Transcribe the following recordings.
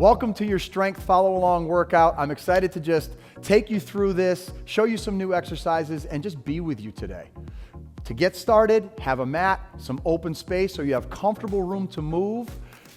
Welcome to your Strength Follow Along workout. I'm excited to just take you through this, show you some new exercises, and just be with you today. To get started, have a mat, some open space so you have comfortable room to move.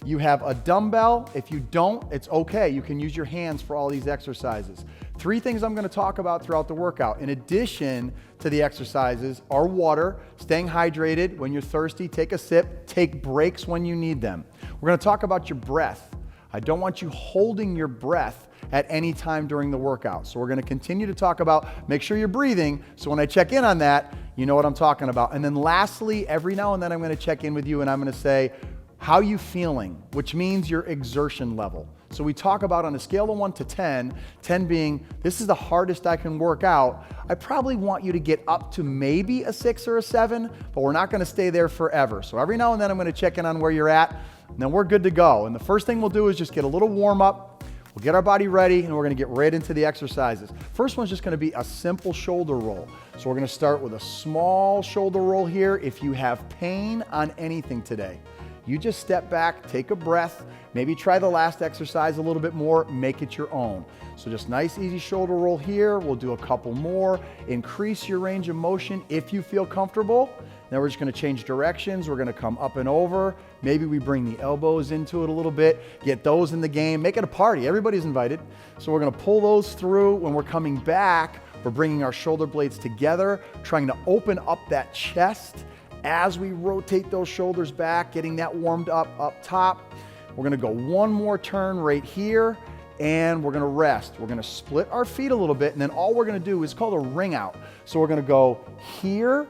You have a dumbbell. If you don't, it's okay. You can use your hands for all these exercises. 3 things I'm going to talk about throughout the workout. In addition to the exercises are water, staying hydrated. When you're thirsty, take a sip, take breaks when you need them. We're going to talk about your breath. I don't want you holding your breath at any time during the workout. So we're going to continue to talk about, make sure you're breathing. So when I check in on that, you know what I'm talking about. And then lastly, every now and then I'm going to check in with you and I'm going to say, how you feeling? Which means your exertion level. So we talk about on a scale of 1 to 10, 10 being, this is the hardest I can work out. I probably want you to get up to maybe a 6 or a 7, but we're not going to stay there forever. So every now and then I'm going to check in on where you're at, and then we're good to go. And the first thing we'll do is just get a little warm up. We'll get our body ready, and we're going to get right into the exercises. First one's just going to be a simple shoulder roll. So we're going to start with a small shoulder roll here. If you have pain on anything today, you just step back, take a breath, maybe try the last exercise a little bit more, make it your own. So just nice, easy shoulder roll here. We'll do a couple more. Increase your range of motion if you feel comfortable. Now we're just going to change directions. We're going to come up and over. Maybe we bring the elbows into it a little bit, get those in the game, make it a party. Everybody's invited. So we're going to pull those through. When we're coming back, we're bringing our shoulder blades together, trying to open up that chest as we rotate those shoulders back, getting that warmed up top. We're going to go one more turn right here, and we're going to rest. We're going to split our feet a little bit, and then all we're going to do is called a ring out. So we're going to go here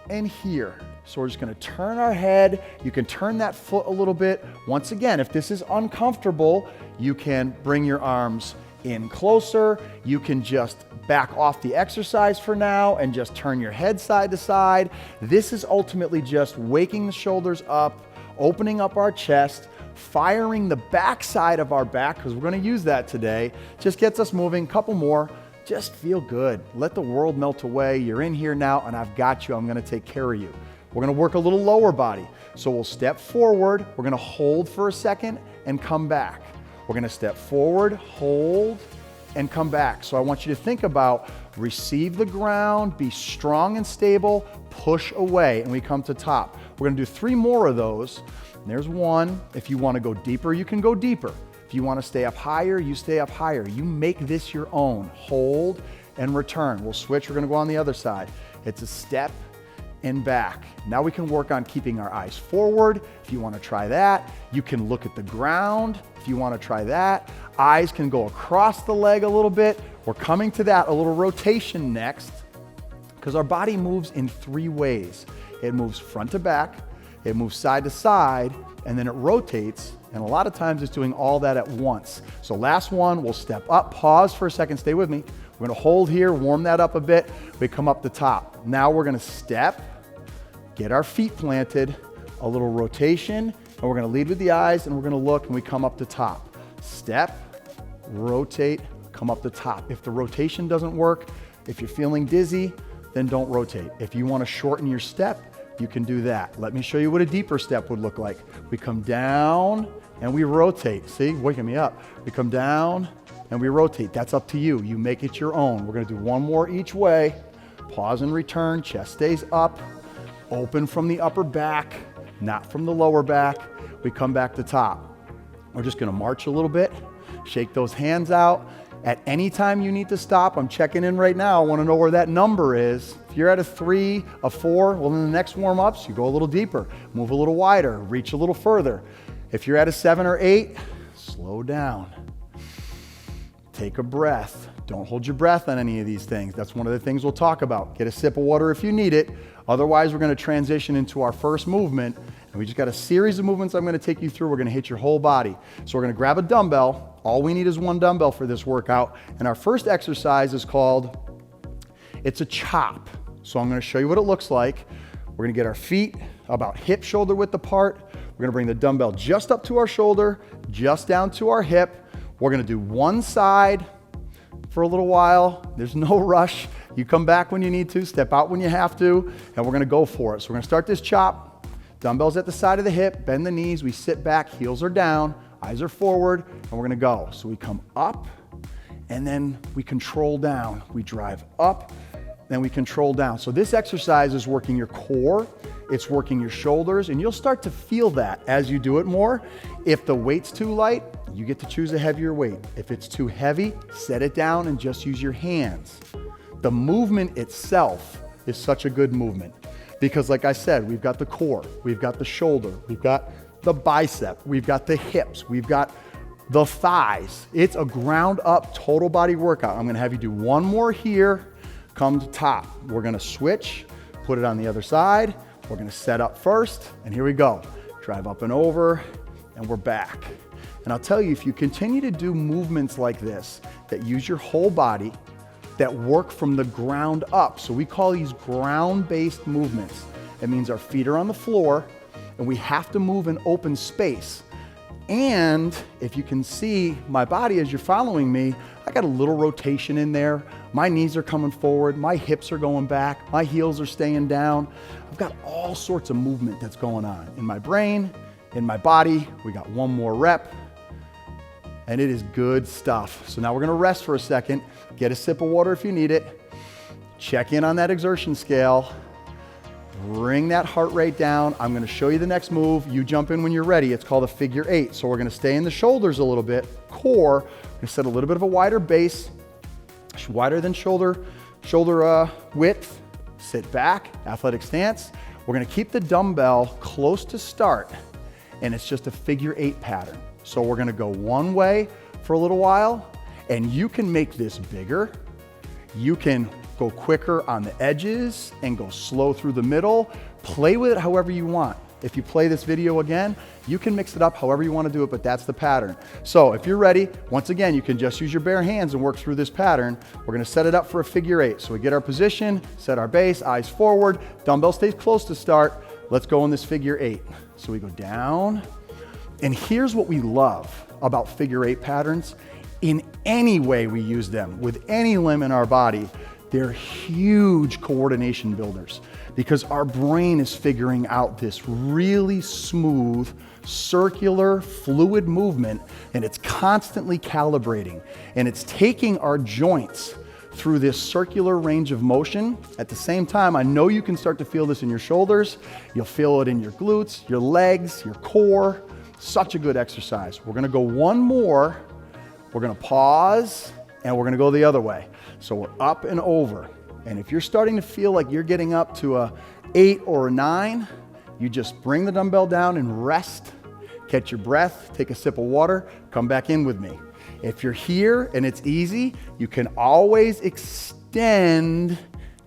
and here. So we're just going to turn our head. You can turn that foot a little bit. Once again, if this is uncomfortable, you can bring your arms in closer. You can just back off the exercise for now and just turn your head side to side. This is ultimately just waking the shoulders up, opening up our chest, firing the back side of our back, because we're going to use that today. Just gets us moving. Couple more. Just feel good. Let the world melt away. You're in here now, and I've got you. I'm going to take care of you. We're going to work a little lower body. So we'll step forward. We're going to hold for a second and come back. We're going to step forward, hold, and come back. So I want you to think about receive the ground, be strong and stable, push away, and we come to top. We're going to do 3 more of those. And there's one. If you want to go deeper, you can go deeper. If you want to stay up higher, you stay up higher. You make this your own. Hold and return. We'll switch. We're going to go on the other side. It's a step and back. Now we can work on keeping our eyes forward. If you want to try that, you can look at the ground. If you want to try that, eyes can go across the leg a little bit. We're coming to that, a little rotation next, because our body moves in 3 ways. It moves front to back, it moves side to side, and then it rotates. And a lot of times it's doing all that at once. So last one, we'll step up, pause for a second, stay with me. We're gonna hold here, warm that up a bit. We come up the top. Now we're gonna step, get our feet planted, a little rotation, and we're gonna lead with the eyes, and we're gonna look, and we come up the top. Step, rotate, come up the top. If the rotation doesn't work, if you're feeling dizzy, then don't rotate. If you wanna shorten your step, you can do that. Let me show you what a deeper step would look like. We come down and we rotate. See, waking me up. We come down and we rotate. That's up to you. You make it your own. We're gonna do 1 more each way. Pause and return. Chest stays up. Open from the upper back, not from the lower back. We come back to top. We're just gonna march a little bit. Shake those hands out. At any time you need to stop, I'm checking in right now. I wanna know where that number is. If you're at a 3, a 4, well, in the next warm-ups, you go a little deeper, move a little wider, reach a little further. If you're at a 7 or 8, slow down. Take a breath. Don't hold your breath on any of these things. That's one of the things we'll talk about. Get a sip of water if you need it. Otherwise, we're gonna transition into our first movement. And we just got a series of movements I'm gonna take you through. We're gonna hit your whole body. So we're gonna grab a dumbbell. All we need is 1 dumbbell for this workout. And our first exercise is called, it's a chop. So I'm gonna show you what it looks like. We're gonna get our feet about hip shoulder width apart. We're gonna bring the dumbbell just up to our shoulder, just down to our hip. We're gonna do one side for a little while. There's no rush. You come back when you need to, step out when you have to, and we're gonna go for it. So we're gonna start this chop. Dumbbells at the side of the hip, bend the knees, we sit back, heels are down. Eyes are forward, and we're gonna go. So we come up, and then we control down. We drive up, then we control down. So this exercise is working your core, it's working your shoulders, and you'll start to feel that as you do it more. If the weight's too light, you get to choose a heavier weight. If it's too heavy, set it down and just use your hands. The movement itself is such a good movement because, like I said, we've got the core, we've got the shoulder, we've got the bicep, we've got the hips, we've got the thighs. It's a ground up total body workout. I'm gonna have you do one more here, come to top. We're gonna switch, put it on the other side. We're gonna set up first, and here we go. Drive up and over, and we're back. And I'll tell you, if you continue to do movements like this, that use your whole body, that work from the ground up, so we call these ground-based movements. It means our feet are on the floor, and we have to move in open space. And if you can see my body as you're following me, I got a little rotation in there. My knees are coming forward, my hips are going back, my heels are staying down. I've got all sorts of movement that's going on in my brain, in my body. We got one more rep, and it is good stuff. So now we're gonna rest for a second, get a sip of water if you need it, check in on that exertion scale, bring that heart rate down. I'm gonna show you the next move. You jump in when you're ready. It's called a figure 8. So we're gonna stay in the shoulders a little bit, core. We're gonna set a little bit of a wider base, wider than shoulder width. Sit back, athletic stance. We're gonna keep the dumbbell close to start, and it's just a figure 8 pattern. So we're gonna go one way for a little while, and you can make this bigger. You can go quicker on the edges and go slow through the middle. Play with it however you want. If you play this video again, you can mix it up however you want to do it, but that's the pattern. So if you're ready, once again, you can just use your bare hands and work through this pattern. We're gonna set it up for a figure 8. So we get our position, set our base, eyes forward, dumbbell stays close to start. Let's go in this figure 8. So we go down, and here's what we love about figure 8 patterns. In any way we use them, with any limb in our body, they're huge coordination builders because our brain is figuring out this really smooth, circular, fluid movement, and it's constantly calibrating. And it's taking our joints through this circular range of motion. At the same time, I know you can start to feel this in your shoulders. You'll feel it in your glutes, your legs, your core. Such a good exercise. We're gonna go one more. We're gonna pause, and we're gonna go the other way. So we're up and over. And if you're starting to feel like you're getting up to a 8 or a 9, you just bring the dumbbell down and rest, catch your breath, take a sip of water, come back in with me. If you're here and it's easy, you can always extend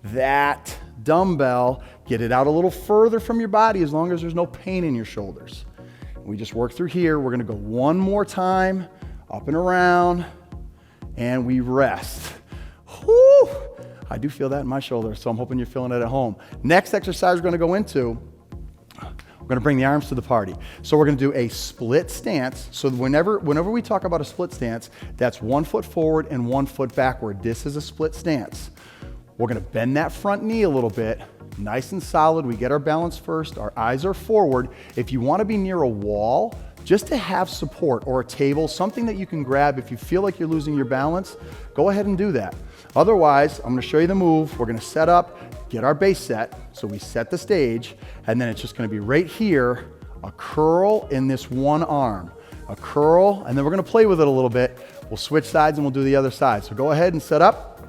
that dumbbell, get it out a little further from your body as long as there's no pain in your shoulders. We just work through here. We're gonna go one more time, up and around, and we rest. Whew. I do feel that in my shoulder, so I'm hoping you're feeling it at home. Next exercise we're gonna go into, we're gonna bring the arms to the party. So we're gonna do a split stance. So whenever we talk about a split stance, that's 1 foot forward and 1 foot backward. This is a split stance. We're gonna bend that front knee a little bit, nice and solid. We get our balance first, our eyes are forward. If you wanna be near a wall, just to have support, or a table, something that you can grab if you feel like you're losing your balance, go ahead and do that. Otherwise, I'm gonna show you the move. We're gonna set up, get our base set, so we set the stage, and then it's just gonna be right here, a curl in this one arm. A curl, and then we're gonna play with it a little bit. We'll switch sides and we'll do the other side. So go ahead and set up.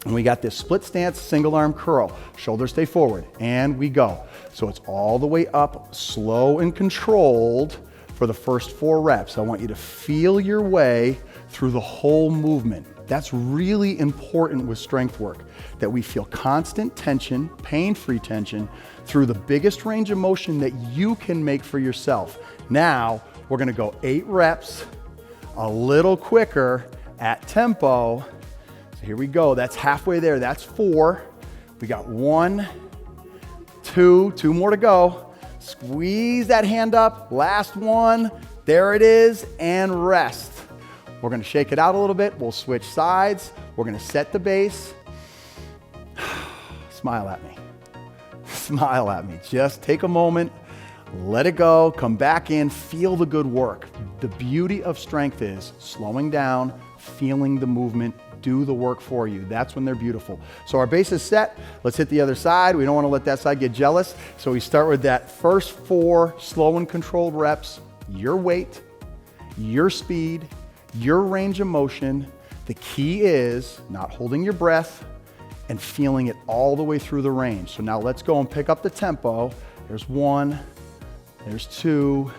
And we got this split stance, single arm curl. Shoulders stay forward, and we go. So it's all the way up, slow and controlled for the first 4 reps. I want you to feel your way through the whole movement. That's really important with strength work, that we feel constant tension, pain-free tension, through the biggest range of motion that you can make for yourself. Now, we're gonna go 8 reps, a little quicker at tempo. So here we go, that's halfway there, that's 4. We got 1, 2 more to go. Squeeze that hand up, last one, there it is, and rest. We're gonna shake it out a little bit, we'll switch sides, we're gonna set the base. Smile at me, smile at me. Just take a moment. let it go, come back in, feel the good work. The beauty of strength is slowing down, feeling the movement, do the work for you. That's when they're beautiful. So our base is set. Let's hit the other side. We don't want to let that side get jealous. So we start with that first 4 slow and controlled reps, your weight, your speed, your range of motion. The key is not holding your breath and feeling it all the way through the range. So now let's go and pick up the tempo. There's 1, there's 2,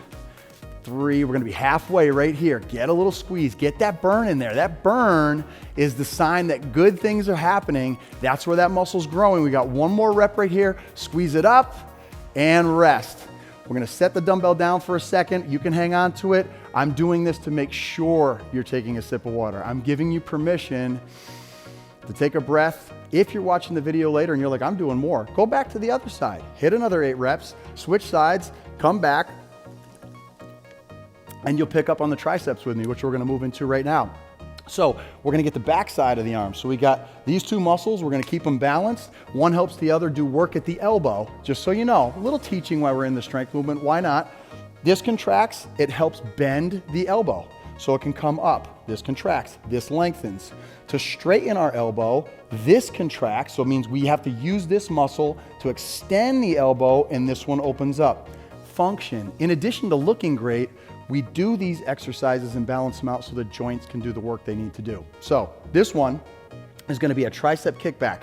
3. We're gonna be halfway right here. Get a little squeeze, get that burn in there. That burn is the sign that good things are happening. That's where that muscle's growing. We got 1 more rep right here. Squeeze it up and rest. We're gonna set the dumbbell down for a second. You can hang on to it. I'm doing this to make sure you're taking a sip of water. I'm giving you permission to take a breath. If you're watching the video later and you're like, I'm doing more, go back to the other side. Hit another 8 reps, switch sides, come back, and you'll pick up on the triceps with me, which we're gonna move into right now. So we're gonna get the back side of the arm. So we got these 2 muscles, we're gonna keep them balanced. One helps the other do work at the elbow. Just so you know, a little teaching while we're in the strength movement, why not? This contracts, it helps bend the elbow so it can come up. This contracts, this lengthens. To straighten our elbow, this contracts, so it means we have to use this muscle to extend the elbow, and this one opens up. Function. In addition to looking great, we do these exercises and balance them out so the joints can do the work they need to do. So this one is gonna be a tricep kickback.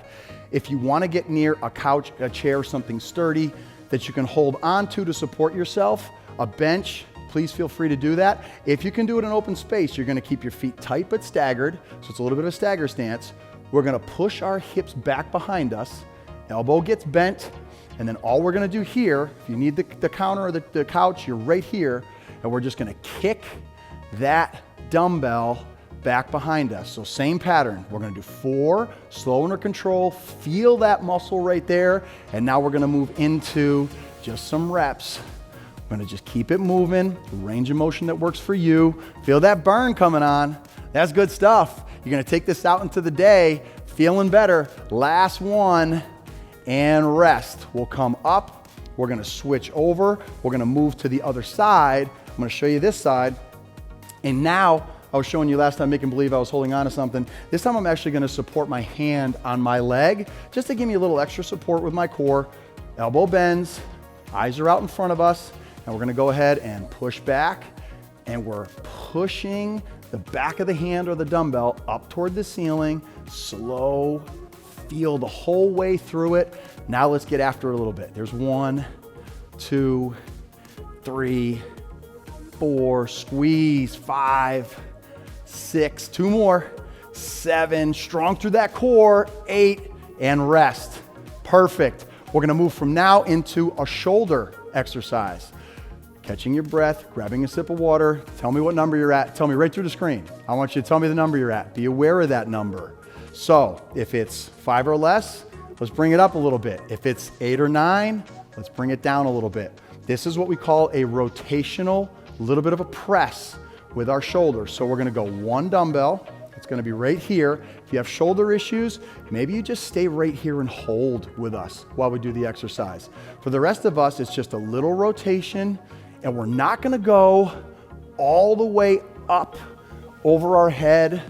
If you wanna get near a couch, a chair, something sturdy that you can hold onto to support yourself, a bench, please feel free to do that. If you can do it in open space, you're gonna keep your feet tight but staggered, so it's a little bit of a stagger stance. We're gonna push our hips back behind us, elbow gets bent, and then all we're gonna do here, if you need the counter or the couch, you're right here, and we're just gonna kick that dumbbell back behind us. So same pattern. We're gonna do 4, slow under control, feel that muscle right there, and now we're gonna move into just some reps. We're gonna just keep it moving, range of motion that works for you. Feel that burn coming on. That's good stuff. You're gonna take this out into the day, feeling better. Last one, and rest. We'll come up, we're gonna switch over, we're gonna move to the other side. I'm gonna show you this side. And now, I was showing you last time, making believe I was holding on to something. This time I'm actually gonna support my hand on my leg, just to give me a little extra support with my core. Elbow bends, eyes are out in front of us, and we're gonna go ahead and push back, and we're pushing the back of the hand or the dumbbell up toward the ceiling. Slow, feel the whole way through it. Now let's get after it a little bit. There's 1, 2, 3, 4, squeeze, 5, 6, 2 more, 7, strong through that core, 8, and rest. Perfect. We're gonna move from now into a shoulder exercise. Catching your breath, grabbing a sip of water, tell me what number you're at, tell me right through the screen. I want you to tell me the number you're at. Be aware of that number. So if it's 5 or less, let's bring it up a little bit. If it's 8 or 9, let's bring it down a little bit. This is what we call a rotational, little bit of a press with our shoulders. So we're gonna go 1 dumbbell. It's gonna be right here. If you have shoulder issues, maybe you just stay right here and hold with us while we do the exercise. For the rest of us, it's just a little rotation, and we're not gonna go all the way up over our head.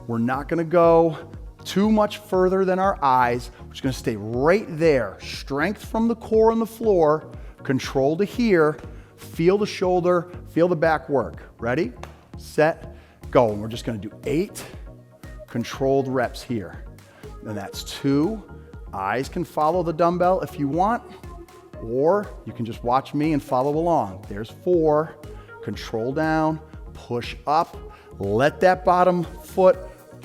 We're not gonna go too much further than our eyes. We're just gonna stay right there. Strength from the core and the floor, control to here, feel the shoulder, feel the back work. Ready, set, go. And we're just gonna do 8 controlled reps here. And that's 2. Eyes can follow the dumbbell if you want, or you can just watch me and follow along. There's 4, control down, push up, let that bottom foot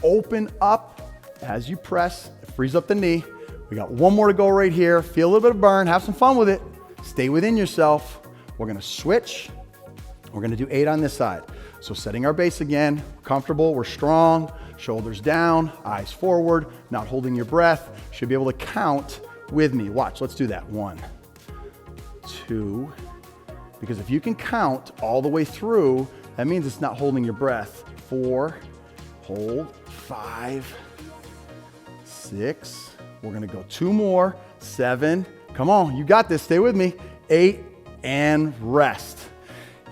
open up as you press, frees up the knee. We got 1 more to go right here. Feel a little bit of burn, have some fun with it. Stay within yourself. We're gonna switch. We're gonna do 8 on this side. So setting our base again, comfortable, we're strong, shoulders down, eyes forward, not holding your breath. Should be able to count with me. Watch, let's do that. 1, 2, because if you can count all the way through, that means it's not holding your breath. 4, hold, 5, 6, we're gonna go 2 more, 7, come on, you got this, stay with me, 8, and rest.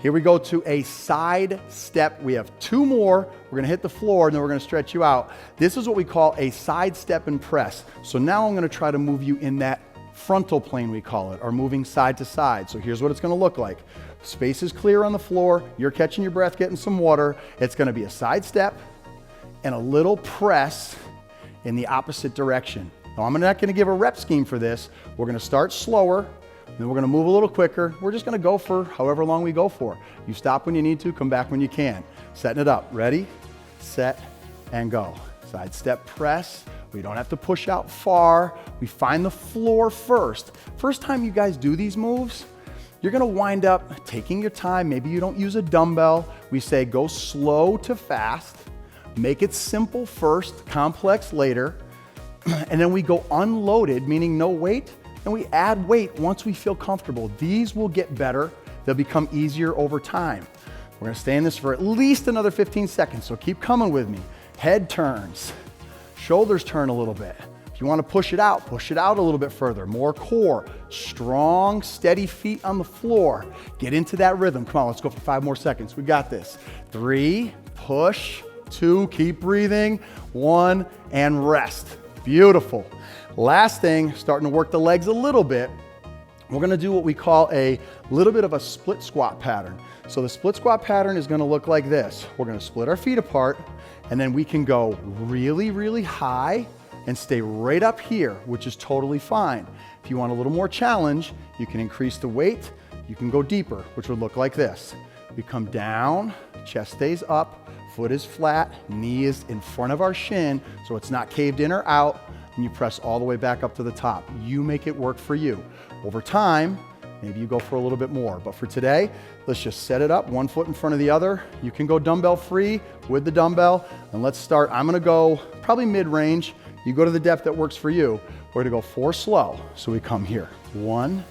Here we go to a side step. We have 2 more. We're gonna hit the floor and then we're gonna stretch you out. This is what we call a side step and press. So now I'm gonna try to move you in that frontal plane, we call it, or moving side to side. So here's what it's gonna look like. Space is clear on the floor. You're catching your breath, getting some water. It's gonna be a side step and a little press in the opposite direction. Now I'm not gonna give a rep scheme for this. We're gonna start slower, then we're gonna move a little quicker. We're just gonna go for however long we go for. You stop when you need to, come back when you can. Setting it up, ready, set, and go. Side step press. We don't have to push out far. We find the floor first. First time you guys do these moves, you're gonna wind up taking your time. Maybe you don't use a dumbbell. We say go slow to fast. Make it simple first, complex later. And then we go unloaded, meaning no weight, and we add weight once we feel comfortable. These will get better. They'll become easier over time. We're gonna stay in this for at least another 15 seconds, so keep coming with me. Head turns, shoulders turn a little bit. If you wanna push it out a little bit further. More core, strong, steady feet on the floor. Get into that rhythm. Come on, let's go for 5 more seconds. We got this. 3, push, 2, keep breathing, 1, and rest. Beautiful. Last thing, starting to work the legs a little bit. We're gonna do what we call a little bit of a split squat pattern. So the split squat pattern is gonna look like this. We're gonna split our feet apart, and then we can go really, really high and stay right up here, which is totally fine. If you want a little more challenge, you can increase the weight. You can go deeper, which would look like this. We come down, chest stays up, foot is flat, knee is in front of our shin, so it's not caved in or out, and you press all the way back up to the top. You make it work for you. Over time, maybe you go for a little bit more, but for today, let's just set it up, 1 foot in front of the other. You can go dumbbell free with the dumbbell, and let's start. I'm gonna go probably mid-range. You go to the depth that works for you. We're gonna go 4 slow. So we come here, 1,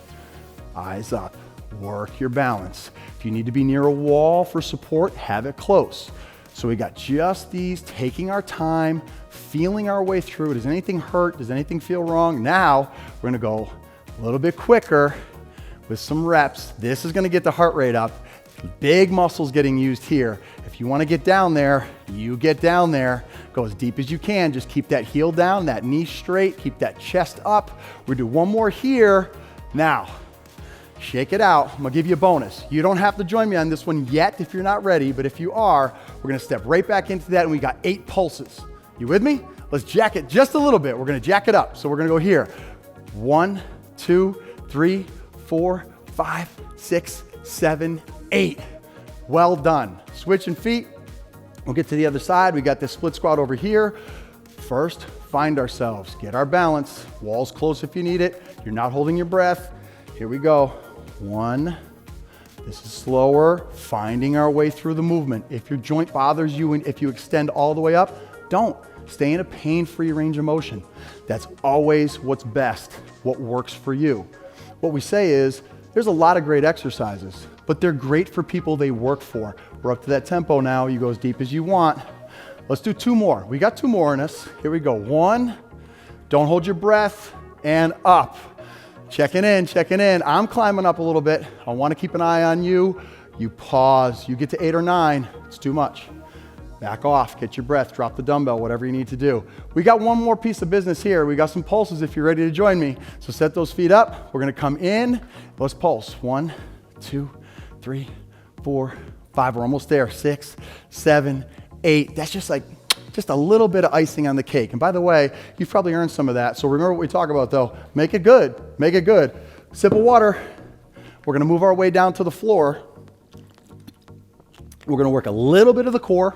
eyes up, work your balance. If you need to be near a wall for support, have it close. So we got just these, taking our time, feeling our way through. Does anything hurt? Does anything feel wrong? Now, we're gonna go a little bit quicker with some reps. This is gonna get the heart rate up. Big muscles getting used here. If you wanna get down there, you get down there. Go as deep as you can. Just keep that heel down, that knee straight, keep that chest up. We'll do 1 more here. Now, shake it out. I'm gonna give you a bonus. You don't have to join me on this one yet if you're not ready, but if you are, we're gonna step right back into that, and we got 8 pulses. You with me? Let's jack it just a little bit. We're gonna jack it up. So we're gonna go here. 1, 2, 3, 4, 5, 6, 7, 8. Well done. Switching feet. We'll get to the other side. We got this split squat over here. First, find ourselves. Get our balance. Walls close if you need it. You're not holding your breath. Here we go. 1. This is slower. Finding our way through the movement. If your joint bothers you and if you extend all the way up, don't. Stay in a pain-free range of motion. That's always what's best, what works for you. What we say is, there's a lot of great exercises, but they're great for people they work for. We're up to that tempo now. You go as deep as you want. Let's do 2 more. We got 2 more in us. Here we go. 1, don't hold your breath, and up. Checking in, checking in. I'm climbing up a little bit. I want to keep an eye on you. You pause. You get to 8 or 9. It's too much. Back off, get your breath, drop the dumbbell, whatever you need to do. We got 1 more piece of business here. We got some pulses if you're ready to join me. So set those feet up. We're gonna come in. Let's pulse. 1, 2, 3, 4, 5. We're almost there. 6, 7, 8. That's just a little bit of icing on the cake. And by the way, you've probably earned some of that. So remember what we talk about though. Make it good. Make it good. Sip of water. We're gonna move our way down to the floor. We're gonna work a little bit of the core,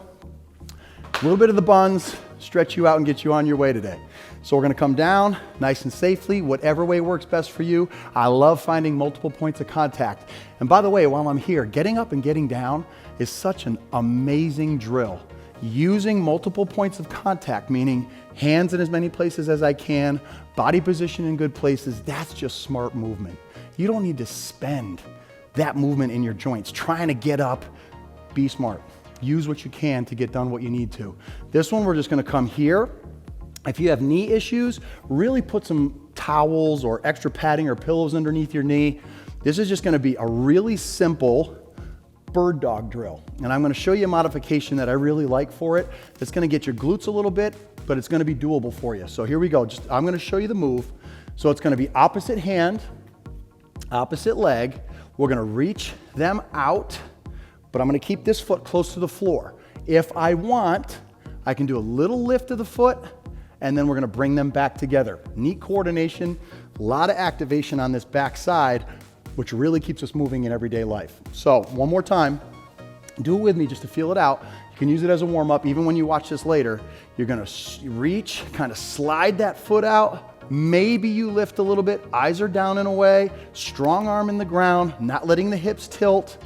a little bit of the buns, stretch you out and get you on your way today. So we're gonna come down nice and safely, whatever way works best for you. I love finding multiple points of contact. And by the way, while I'm here, getting up and getting down is such an amazing drill. Using multiple points of contact, meaning hands in as many places as I can, body position in good places, that's just smart movement. You don't need to spend that movement in your joints trying to get up. Be smart. Use what you can to get done what you need to. This one, we're just gonna come here. If you have knee issues, really put some towels or extra padding or pillows underneath your knee. This is just gonna be a really simple bird dog drill. And I'm gonna show you a modification that I really like for it. It's gonna get your glutes a little bit, but it's gonna be doable for you. So here we go. I'm gonna show you the move. So it's gonna be opposite hand, opposite leg. We're gonna reach them out, but I'm gonna keep this foot close to the floor. If I want, I can do a little lift of the foot, and then we're gonna bring them back together. Neat coordination, a lot of activation on this back side, which really keeps us moving in everyday life. So one more time, do it with me just to feel it out. You can use it as a warm up. Even when you watch this later, you're gonna reach, kind of slide that foot out. Maybe you lift a little bit, eyes are down and away, strong arm in the ground, not letting the hips tilt.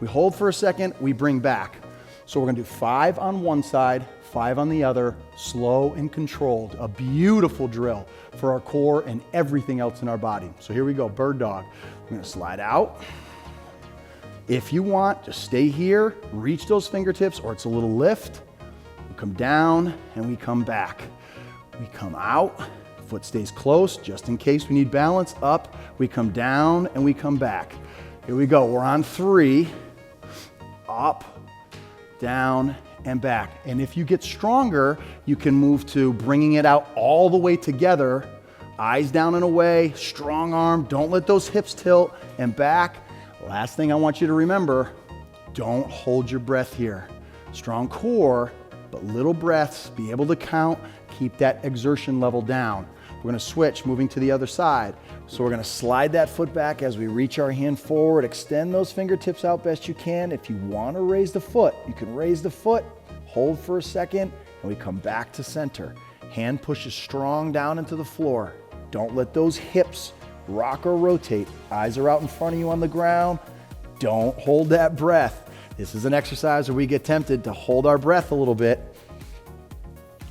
We hold for a second, we bring back. So we're gonna do 5 on one side, 5 on the other, slow and controlled. A beautiful drill for our core and everything else in our body. So here we go, bird dog. We're gonna slide out. If you want, just stay here, reach those fingertips, or it's a little lift. We come down and we come back. We come out, foot stays close, just in case we need balance. Up, we come down and we come back. Here we go, we're on 3. Up, down, and back. And if you get stronger, you can move to bringing it out all the way together. Eyes down and away, strong arm, don't let those hips tilt, and back. Last thing I want you to remember, don't hold your breath here. Strong core, but little breaths, be able to count, keep that exertion level down. We're gonna switch, moving to the other side. So we're gonna slide that foot back as we reach our hand forward, extend those fingertips out best you can. If you wanna raise the foot, you can raise the foot, hold for a second, and we come back to center. Hand pushes strong down into the floor. Don't let those hips rock or rotate. Eyes are out in front of you on the ground. Don't hold that breath. This is an exercise where we get tempted to hold our breath a little bit,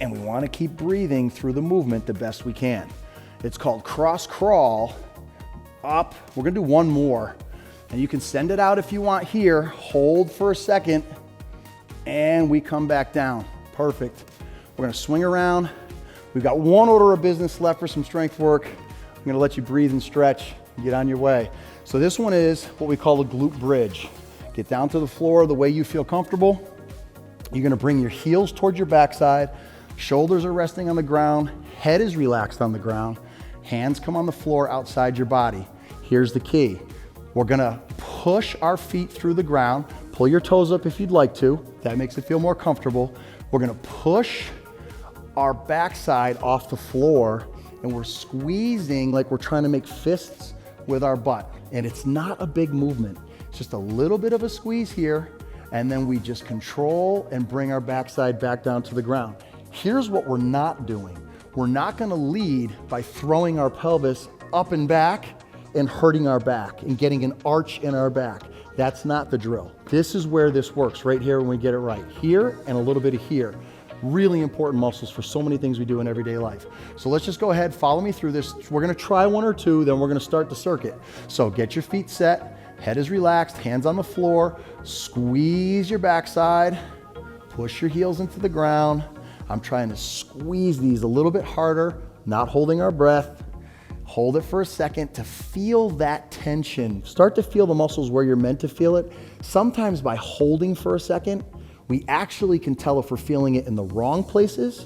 and we want to keep breathing through the movement the best we can. It's called cross crawl. Up, we're gonna do one more, and you can send it out if you want here. Hold for a second, and we come back down. Perfect. We're gonna swing around. We've got one order of business left for some strength work. I'm gonna let you breathe and stretch and get on your way. So this one is what we call a glute bridge. Get down to the floor the way you feel comfortable. You're gonna bring your heels towards your backside. Shoulders are resting on the ground. Head is relaxed on the ground. Hands come on the floor outside your body. Here's the key. We're gonna push our feet through the ground. Pull your toes up if you'd like to. That makes it feel more comfortable. We're gonna push our backside off the floor, and we're squeezing like we're trying to make fists with our butt. And it's not a big movement. It's just a little bit of a squeeze here, and then we just control and bring our backside back down to the ground. Here's what we're not doing. We're not gonna lead by throwing our pelvis up and back and hurting our back and getting an arch in our back. That's not the drill. This is where this works, right here when we get it right. Here and a little bit of here. Really important muscles for so many things we do in everyday life. So let's just go ahead, follow me through this. We're gonna try one or two, then we're gonna start the circuit. So get your feet set, head is relaxed, hands on the floor, squeeze your backside, push your heels into the ground. I'm trying to squeeze these a little bit harder, not holding our breath. Hold it for a second to feel that tension. Start to feel the muscles where you're meant to feel it. Sometimes by holding for a second, we actually can tell if we're feeling it in the wrong places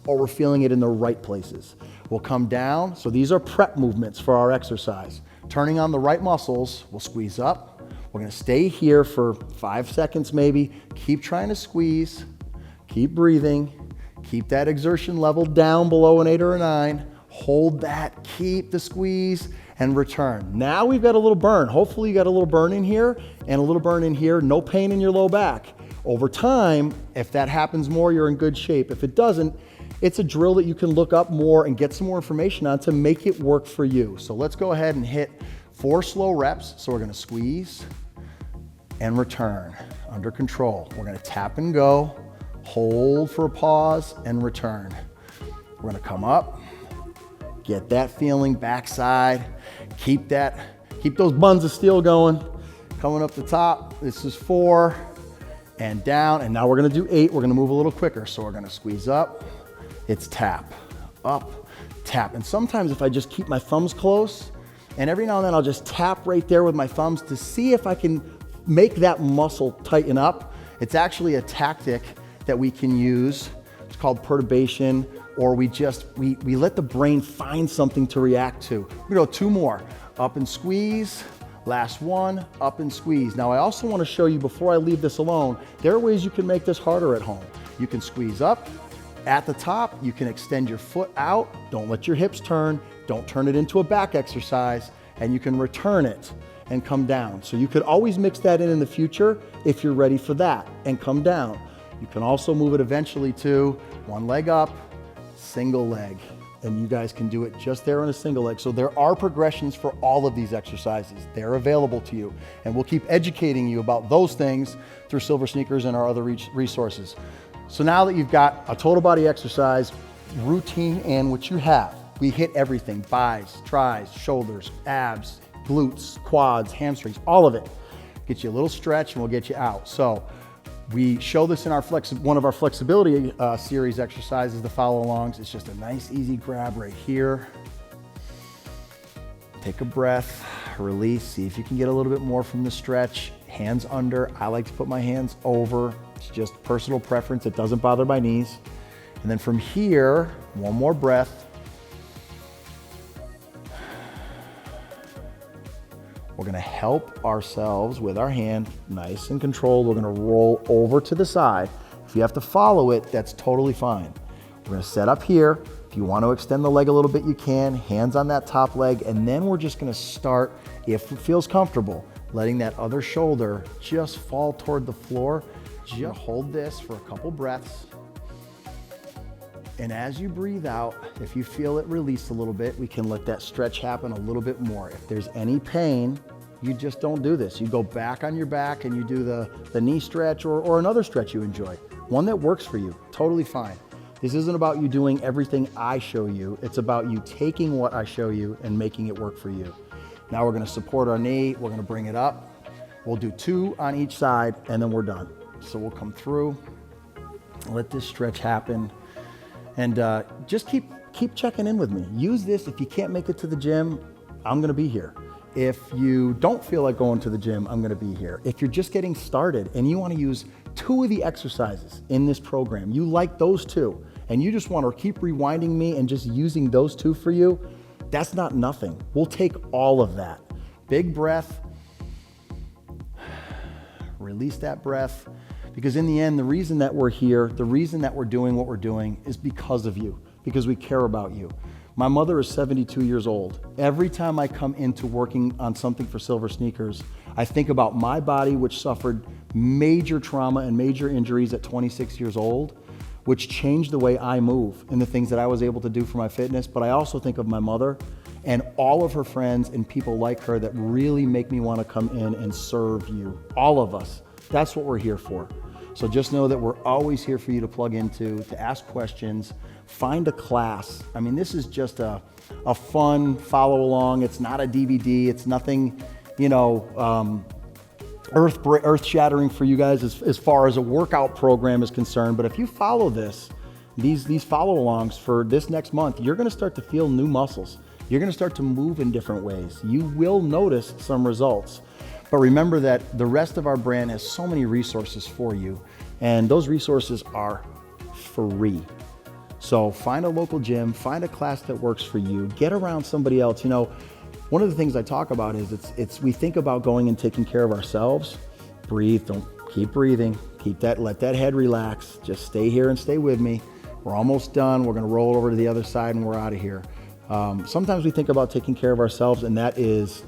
or we're feeling it in the right places. We'll come down. So these are prep movements for our exercise. Turning on the right muscles, we'll squeeze up. We're gonna stay here for 5 seconds maybe. Keep trying to squeeze, keep breathing, keep that exertion level down below an 8 or a 9. Hold that, keep the squeeze, and return. Now we've got a little burn. Hopefully you got a little burn in here and a little burn in here. No pain in your low back. Over time, if that happens more, you're in good shape. If it doesn't, it's a drill that you can look up more and get some more information on to make it work for you. So let's go ahead and hit 4 slow reps. So we're gonna squeeze and return under control. We're gonna tap and go, hold for a pause and return. We're gonna come up, get that feeling backside, keep those buns of steel going. Coming up the top, this is 4 and down, and now we're gonna do 8. We're gonna move a little quicker. So we're gonna squeeze up, it's tap, up, tap. And sometimes if I just keep my thumbs close, And every now and then I'll just tap right there with my thumbs to see if I can make that muscle tighten up. It's actually a tactic that we can use. It's called perturbation, or we let the brain find something to react to. We go 2 more. Up and squeeze. Last one, up and squeeze. Now I also want to show you, before I leave this alone, there are ways you can make this harder at home. You can squeeze up. At the top, you can extend your foot out. Don't let your hips turn. Don't turn it into a back exercise. And you can return it and come down. So you could always mix that in the future if you're ready for that, and come down. You can also move it eventually to 1 leg up, single leg. And you guys can do it just there on a single leg. So there are progressions for all of these exercises. They're available to you. And we'll keep educating you about those things through SilverSneakers and our other resources. So now that you've got a total body exercise routine and what you have, we hit everything: buys, tries, shoulders, abs, glutes, quads, hamstrings, all of it. Get you a little stretch and we'll get you out. So we show this in our one of our flexibility series exercises, the follow-alongs. It's just a nice, easy grab right here. Take a breath, release. See if you can get a little bit more from the stretch. Hands under. I like to put my hands over. It's just personal preference. It doesn't bother my knees. And then from here, 1 more breath. We're gonna help ourselves with our hand, nice and controlled. We're gonna roll over to the side. If you have to follow it, that's totally fine. We're gonna set up here. If you want to extend the leg a little bit, you can. Hands on that top leg, and then we're just gonna start, if it feels comfortable, letting that other shoulder just fall toward the floor. Just hold this for a couple breaths. And as you breathe out, if you feel it release a little bit, we can let that stretch happen a little bit more. If there's any pain, you just don't do this. You go back on your back and you do the knee stretch or another stretch you enjoy. One that works for you, totally fine. This isn't about you doing everything I show you. It's about you taking what I show you and making it work for you. Now we're gonna support our knee. We're gonna bring it up. We'll do 2 on each side and then we're done. So we'll come through, let this stretch happen. And just keep checking in with me. Use this. If you can't make it to the gym, I'm gonna be here. If you don't feel like going to the gym, I'm gonna be here. If you're just getting started and you wanna use 2 of the exercises in this program, you like those 2, and you just wanna keep rewinding me and just using those 2 for you, that's not nothing. We'll take all of that. Big breath, release that breath. Because in the end, the reason that we're here, the reason that we're doing what we're doing is because of you, because we care about you. My mother is 72 years old. Every time I come into working on something for SilverSneakers, I think about my body, which suffered major trauma and major injuries at 26 years old, which changed the way I move and the things that I was able to do for my fitness. But I also think of my mother and all of her friends and people like her that really make me want to come in and serve you, all of us. That's what we're here for. So just know that we're always here for you to plug into, to ask questions, find a class. I mean, this is just a fun follow along. It's not a DVD. It's nothing, earth shattering for you guys as far as a workout program is concerned. But if you follow these follow alongs for this next month, you're going to start to feel new muscles. You're going to start to move in different ways. You will notice some results. But remember that the rest of our brand has so many resources for you, and those resources are free. So find a local gym, find a class that works for you, get around somebody else. One of the things I talk about is we think about going and taking care of ourselves. Breathe, don't keep breathing, let that head relax. Just stay here and stay with me. We're almost done. We're gonna roll over to the other side and we're out of here. Sometimes we think about taking care of ourselves, and that is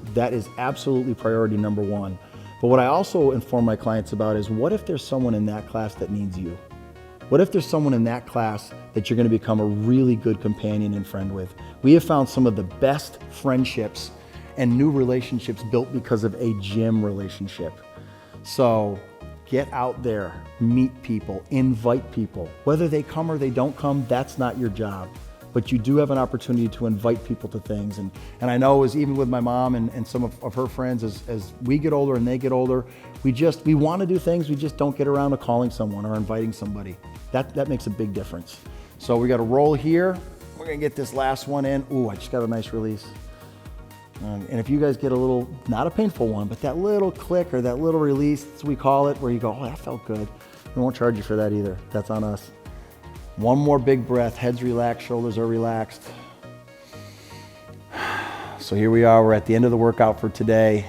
absolutely priority number 1. But what I also inform my clients about is, what if there's someone in that class that needs you? What if there's someone in that class that you're going to become a really good companion and friend with? We have found some of the best friendships and new relationships built because of a gym relationship. So get out there, meet people, invite people. Whether they come or they don't come, that's not your job. But you do have an opportunity to invite people to things. And I know, as even with my mom and some of her friends, as we get older and they get older, we want to do things, we just don't get around to calling someone or inviting somebody. That makes a big difference. So we got to roll here. We're gonna get this last one in. Ooh, I just got a nice release. And if you guys get a little, not a painful one, but that little click or that little release, as we call it, where you go, oh, that felt good. We won't charge you for that either. That's on us. One more big breath. Head's relaxed, shoulders are relaxed. So here we are. We're at the end of the workout for today.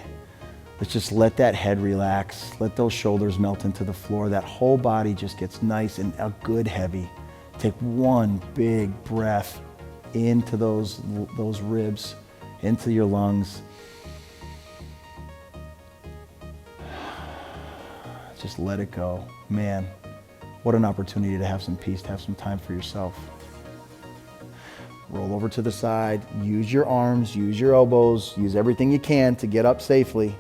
Let's just let that head relax. Let those shoulders melt into the floor. That whole body just gets nice and a good heavy. Take one big breath into those ribs, into your lungs. Just let it go. Man, what an opportunity to have some peace, to have some time for yourself. Roll over to the side, use your arms, use your elbows, use everything you can to get up safely.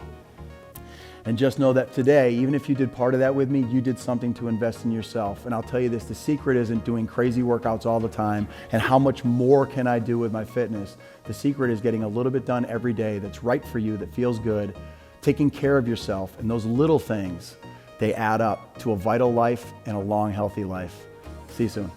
And just know that today, even if you did part of that with me, you did something to invest in yourself. And I'll tell you this, the secret isn't doing crazy workouts all the time and how much more can I do with my fitness. The secret is getting a little bit done every day that's right for you, that feels good, taking care of yourself. And those little things, they add up to a vital life and a long, healthy life. See you soon.